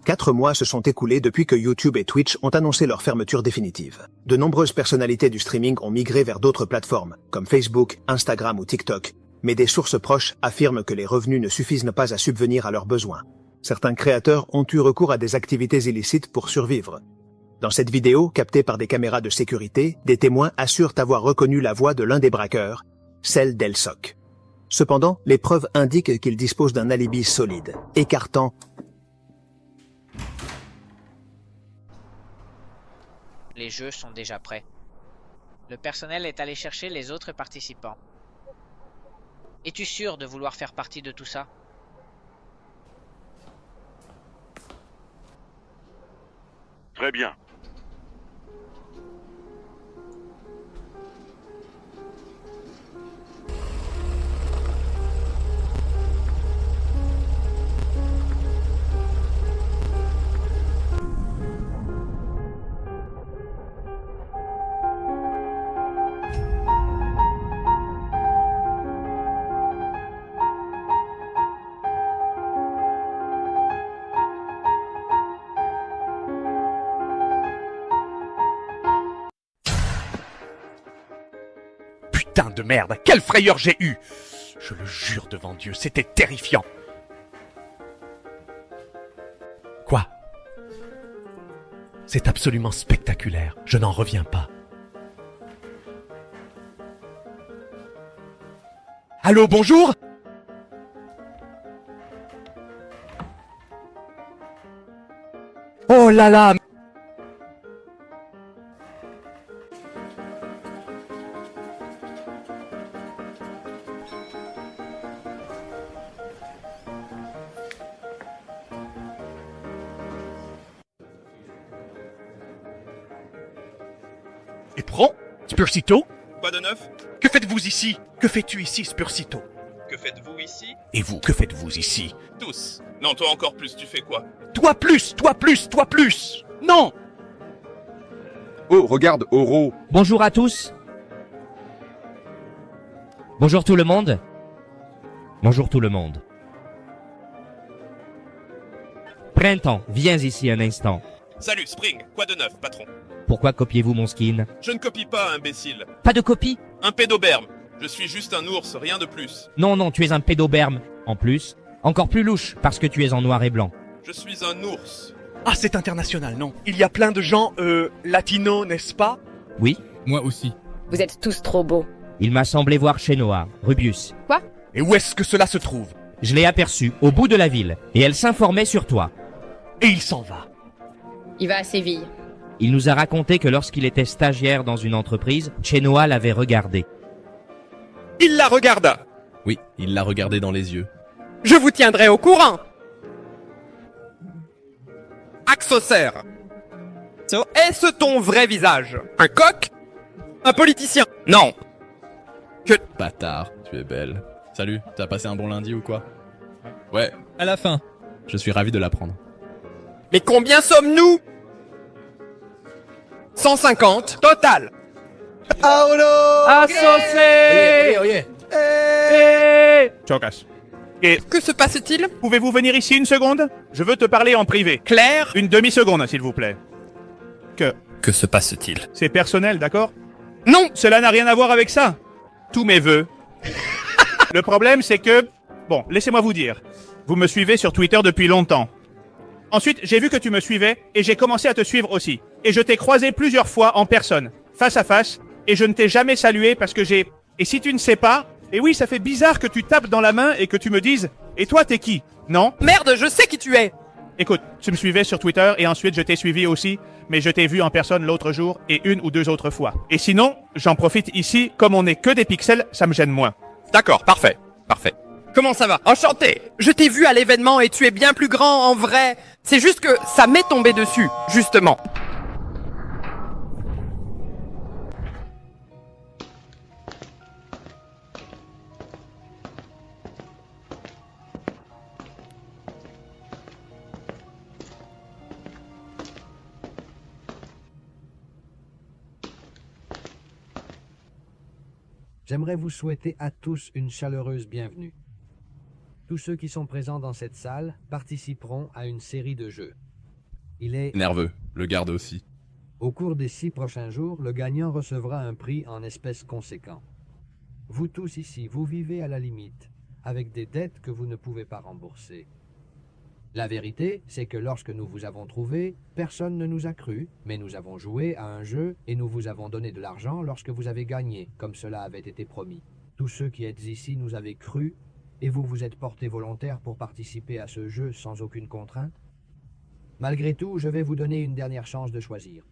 4 mois se sont écoulés depuis que YouTube et Twitch ont annoncé leur fermeture définitive. De nombreuses personnalités du streaming ont migré vers d'autres plateformes, comme Facebook, Instagram ou TikTok, mais des sources proches affirment que les revenus ne suffisent pas à subvenir à leurs besoins. Certains créateurs ont eu recours à des activités illicites pour survivre. Dans cette vidéo, captée par des caméras de sécurité, des témoins assurent avoir reconnu la voix de l'un des braqueurs, celle d'Elsock. Cependant, les preuves indiquent qu'il dispose d'un alibi solide, écartant Les jeux sont déjà prêts. Le personnel est allé chercher les autres participants. Es-tu sûr de vouloir faire partie de tout ça? Très bien. Putain de merde, quelle frayeur j'ai eue! Je le jure devant Dieu, c'était terrifiant. Quoi? C'est absolument spectaculaire, je n'en reviens pas. Allô, bonjour? Oh là là! Et prends, Spursito? Quoi de neuf? Que faites-vous ici? Que fais-tu ici, Spursito? Que faites-vous ici? Et vous, que faites-vous ici? Tous. Non, toi encore plus, tu fais quoi? Toi plus, toi plus, toi plus! Non! Oh, regarde, Oro. Bonjour à tous. Bonjour tout le monde. Bonjour tout le monde. Printemps, viens ici un instant. Salut, Spring. Quoi de neuf, patron? Pourquoi copiez-vous mon skin? Je ne copie pas, imbécile. Pas de copie? Un pédoberme. Je suis juste un ours, rien de plus. Non, non, tu es un pédoberme. En plus, encore plus louche, parce que tu es en noir et blanc. Je suis un ours. Ah, c'est international, non? Il y a plein de gens, latinos, n'est-ce pas? Oui, Moi aussi. Vous êtes tous trop beaux. il m'a semblé voir chez Noah, Rubius. Et où est-ce que cela se trouve? Je l'ai aperçu, au bout de la ville, et elle s'informait sur toi. Et il s'en va. Il va à Séville. Il nous a raconté que lorsqu'il était stagiaire dans une entreprise, Chenoa l'avait regardé. Il la regarda. Oui, il l'a regardé dans les yeux. Je vous tiendrai au courant. Axocer. Est-ce ton vrai visage? Un coq? Un politicien? Non. Bâtard, tu es belle. Salut, t'as passé un bon lundi ou quoi? Ouais, À la fin. je suis ravi de l'apprendre. Mais combien sommes-nous? 150 total. Associé! Chokas. Et Que se passe-t-il? pouvez-vous venir ici une seconde? Je veux te parler en privé. Claire? Une demi-seconde, s'il vous plaît. Que se passe-t-il? C'est personnel, d'accord? Non. Cela n'a rien à voir avec ça. Tous mes vœux. Le problème, c'est que... Bon, laissez-moi vous dire. Vous me suivez sur Twitter depuis longtemps. Ensuite, j'ai vu que tu me suivais, et j'ai commencé à te suivre aussi. Et je t'ai croisé plusieurs fois en personne, face à face, et je ne t'ai jamais salué parce que j'ai... Et si tu ne sais pas... Et oui, ça fait bizarre que tu tapes dans la main et que tu me dises « Et toi, t'es qui ?» Non? Merde, je sais qui tu es. Écoute, tu me suivais sur Twitter et ensuite je t'ai suivi aussi, mais je t'ai vu en personne l'autre jour et une ou deux autres fois. Et sinon, j'en profite ici, comme on n'est que des pixels, ça me gêne moins. D'accord, parfait. Parfait. Comment ça va? Enchanté. Je t'ai vu à l'événement et tu es bien plus grand en vrai. C'est juste que ça m'est tombé dessus, justement. J'aimerais vous souhaiter à tous une chaleureuse bienvenue. Tous ceux qui sont présents dans cette salle participeront à une série de jeux. Il est Nerveux. Le garde aussi. Au cours des 6 prochains jours, le gagnant recevra un prix en espèces conséquent. Vous tous ici, vous vivez à la limite, avec des dettes que vous ne pouvez pas rembourser. La vérité, c'est que lorsque nous vous avons trouvé, personne ne nous a cru, mais nous avons joué à un jeu et nous vous avons donné de l'argent lorsque vous avez gagné, comme cela avait été promis. Tous ceux qui êtes ici nous avaient cru, et vous vous êtes portés volontaires pour participer à ce jeu sans aucune contrainte. Malgré tout, je vais vous donner une dernière chance de choisir.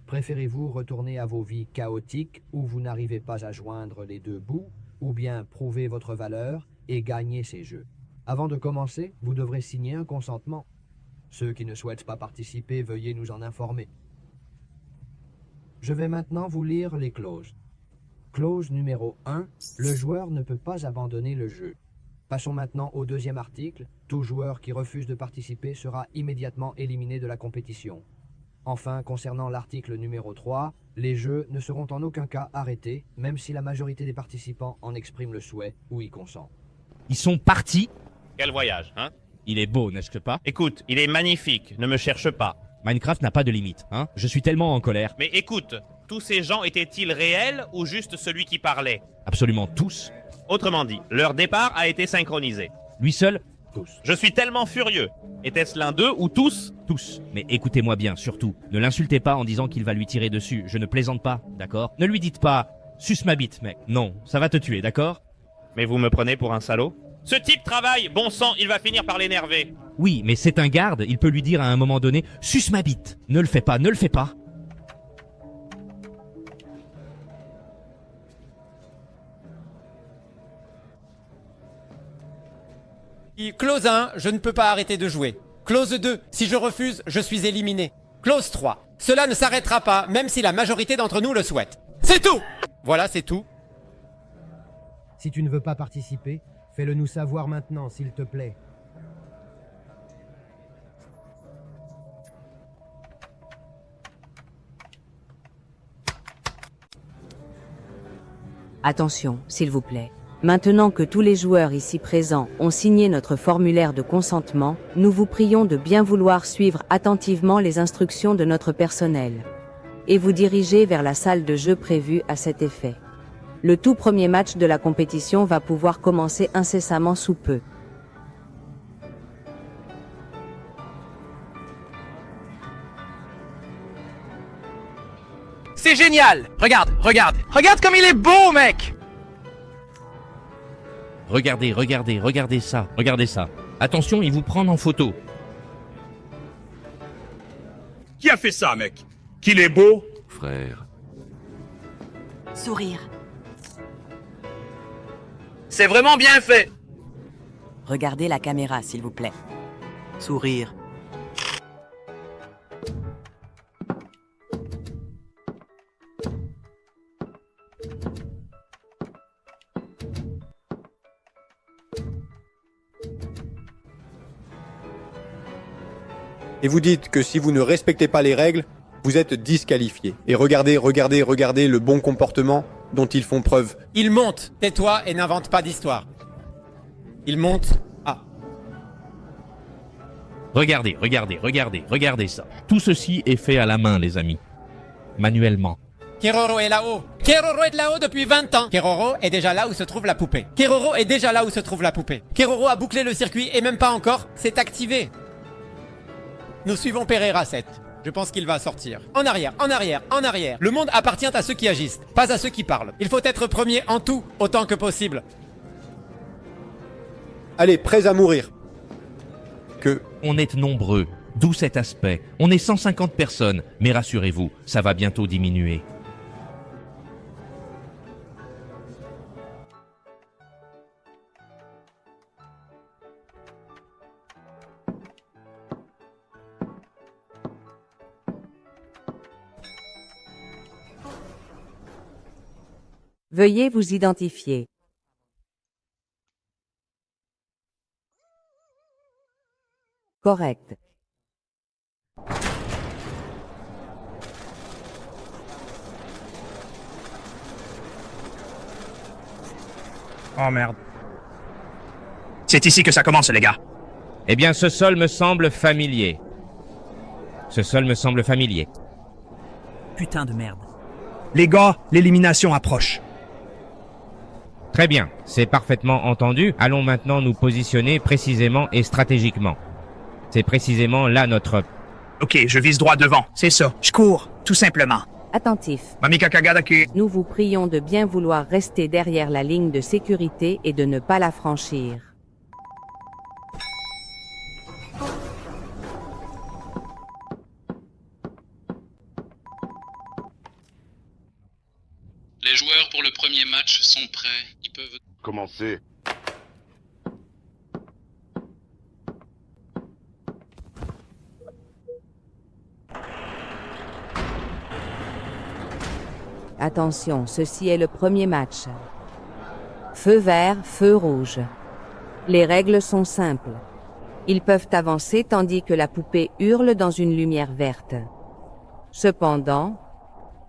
Préférez-vous retourner à vos vies chaotiques où vous n'arrivez pas à joindre les deux bouts, ou bien prouver votre valeur et gagner ces jeux? Avant de commencer, vous devrez signer un consentement. Ceux qui ne souhaitent pas participer, veuillez nous en informer. Je vais maintenant vous lire les clauses. Clause numéro 1. Le joueur ne peut pas abandonner le jeu. Passons maintenant au deuxième article. Tout joueur qui refuse de participer sera immédiatement éliminé de la compétition. Enfin, concernant l'article numéro 3, les jeux ne seront en aucun cas arrêtés, même si la majorité des participants en exprime le souhait ou y consent. Ils sont partis. Quel voyage, hein? Il est beau, n'est-ce pas? Écoute, il est magnifique, ne me cherche pas. Minecraft n'a pas de limite, hein? Je suis tellement en colère. Mais écoute, tous ces gens étaient-ils réels ou juste celui qui parlait? Absolument tous. Autrement dit, leur départ a été synchronisé. Lui seul? Tous. Je suis tellement furieux. Était-ce l'un d'eux ou tous? Tous. Mais écoutez-moi bien, surtout. Ne l'insultez pas en disant qu'il va lui tirer dessus. Je ne plaisante pas, d'accord? Ne lui dites pas « suce ma bite, mec ». Non, ça va te tuer, d'accord? Mais vous me prenez pour un salaud? Ce type travaille, bon sang, il va finir par l'énerver. Oui, mais c'est un garde, il peut lui dire à un moment donné « suce ma bite ». Ne le fais pas, ne le fais pas. Clause 1, je ne peux pas arrêter de jouer. Clause 2, si je refuse, je suis éliminé. Clause 3, cela ne s'arrêtera pas, même si la majorité d'entre nous le souhaite. C'est tout! Voilà, c'est tout. Si tu ne veux pas participer, fais-le nous savoir maintenant, s'il te plaît. Attention, s'il vous plaît. Maintenant que tous les joueurs ici présents ont signé notre formulaire de consentement, nous vous prions de bien vouloir suivre attentivement les instructions de notre personnel et vous diriger vers la salle de jeu prévue à cet effet. Le tout premier match de la compétition va pouvoir commencer incessamment sous peu. C'est génial! Regarde, regarde! Regarde comme il est beau, mec! Regardez, regardez, regardez ça, regardez ça. Attention, ils vous prennent en photo. Qui a fait ça, mec? Qu'il est beau? Frère. Sourire. C'est vraiment bien fait. Regardez la caméra, s'il vous plaît. Sourire. Et vous dites que si vous ne respectez pas les règles, vous êtes disqualifié. Et regardez le bon comportement dont ils font preuve. Il monte, tais-toi et n'invente pas d'histoire. Il monte. Ah. Regardez, regardez, regardez, regardez ça. Tout ceci est fait à la main, les amis. Manuellement. Keroro est là-haut. Keroro est là-haut depuis 20 ans. Keroro est déjà là où se trouve la poupée. Keroro est déjà là où se trouve la poupée. Keroro a bouclé le circuit et même pas encore, c'est activé. Nous suivons Pereira 7. Je pense qu'il va sortir. En arrière, en arrière, en arrière. Le monde appartient à ceux qui agissent, pas à ceux qui parlent. Il faut être premier en tout, autant que possible. Allez, prêts à mourir. On est nombreux, d'où cet aspect. On est 150 personnes, mais rassurez-vous, ça va bientôt diminuer. Veuillez vous identifier. Correct. Oh merde. C'est ici que ça commence, les gars. Eh bien, ce sol me semble familier. Ce sol me semble familier. Putain de merde. Les gars, l'élimination approche. Très bien, c'est parfaitement entendu. Allons maintenant nous positionner précisément et stratégiquement. C'est précisément là notre... Ok, je vise droit devant. C'est ça. Je cours, tout simplement. Attentif. Mamika Kagadaki. Nous vous prions de bien vouloir rester derrière la ligne de sécurité et de ne pas la franchir. Les joueurs pour le premier match sont prêts. Ils peuvent... Commencez. Attention, ceci est le premier match. Feu vert, feu rouge. Les règles sont simples. Ils peuvent avancer tandis que la poupée hurle dans une lumière verte. Cependant,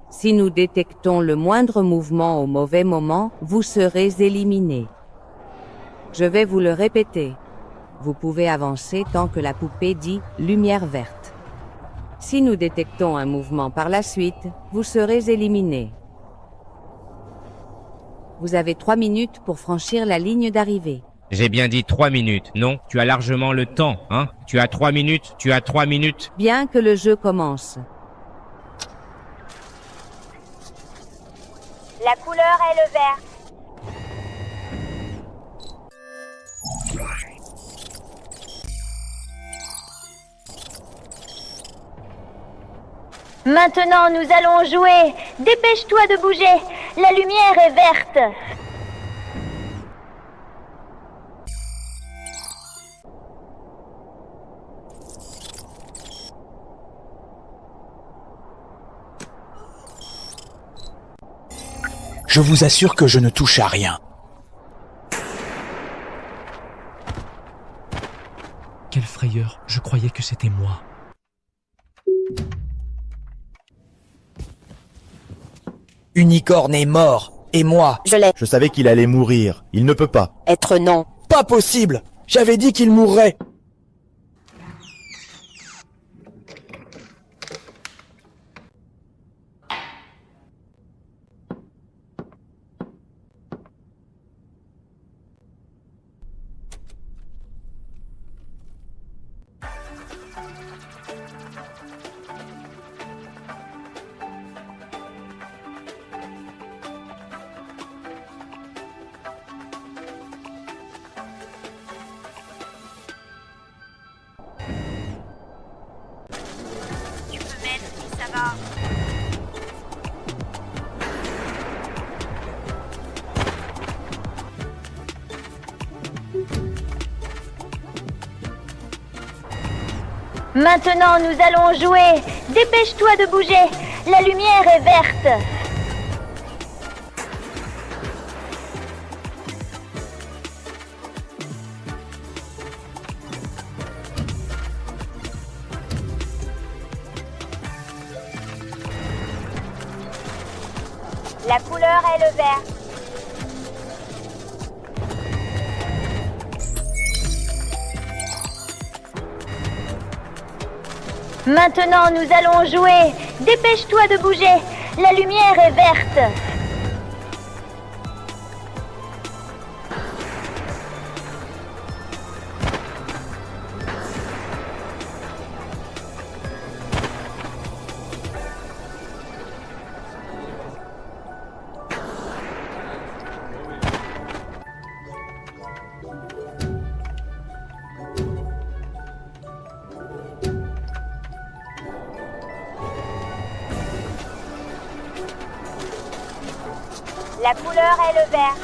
si nous détectons le moindre mouvement au mauvais moment, vous serez éliminé. Je vais vous le répéter. Vous pouvez avancer tant que la poupée dit « lumière verte ». Si nous détectons un mouvement par la suite, vous serez éliminé. Vous avez 3 minutes pour franchir la ligne d'arrivée. J'ai bien dit 3 minutes. Non, tu as largement le temps, hein? Tu as 3 minutes, tu as 3 minutes. Bien que le jeu commence. La couleur est le vert. Maintenant, nous allons jouer. Dépêche-toi de bouger. La lumière est verte. Je vous assure que je ne touche à rien. Quelle frayeur, je croyais que c'était moi. Unicorn est mort. Et moi? Je l'ai. Je savais qu'il allait mourir. Il ne peut pas. Être non. Pas possible. J'avais dit qu'il mourrait. Maintenant, nous allons jouer. Dépêche-toi de bouger. La lumière est verte. La couleur est le vert. Maintenant, nous allons jouer. Dépêche-toi de bouger. La lumière est verte. La couleur est le vert.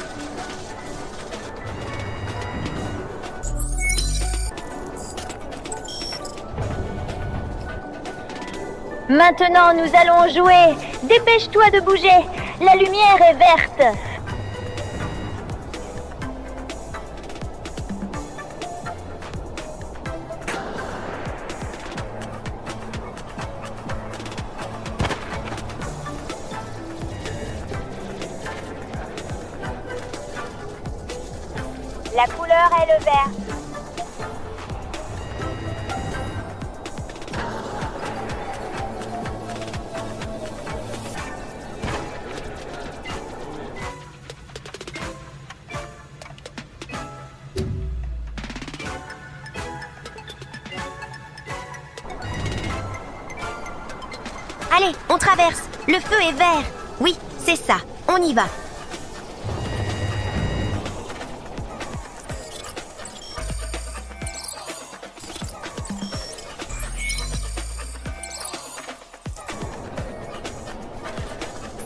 Maintenant, nous allons jouer. Dépêche-toi de bouger. La lumière est verte. La couleur est le vert. Allez, on traverse. Le feu est vert. Oui, c'est ça. On y va.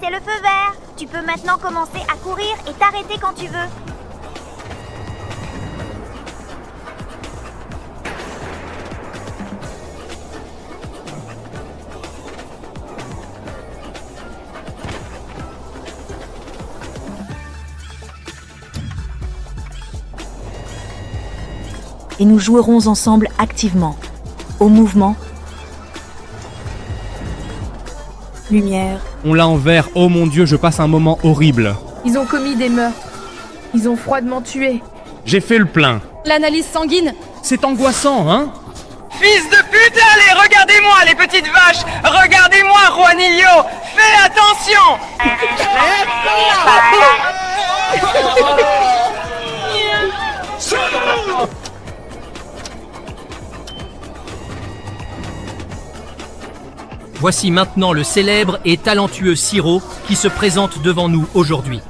C'est le feu vert. Tu peux maintenant commencer à courir et t'arrêter quand tu veux. Et nous jouerons ensemble activement. Au mouvement. Lumière. On l'a en vert, oh mon Dieu, je passe un moment horrible. Ils ont commis des meurtres. Ils ont froidement tué. J'ai fait le plein. L'analyse sanguine. C'est angoissant, hein? Fils de pute, allez, regardez-moi les petites vaches. Regardez-moi, Juanillo. Fais attention. Voici maintenant le célèbre et talentueux Siro qui se présente devant nous aujourd'hui.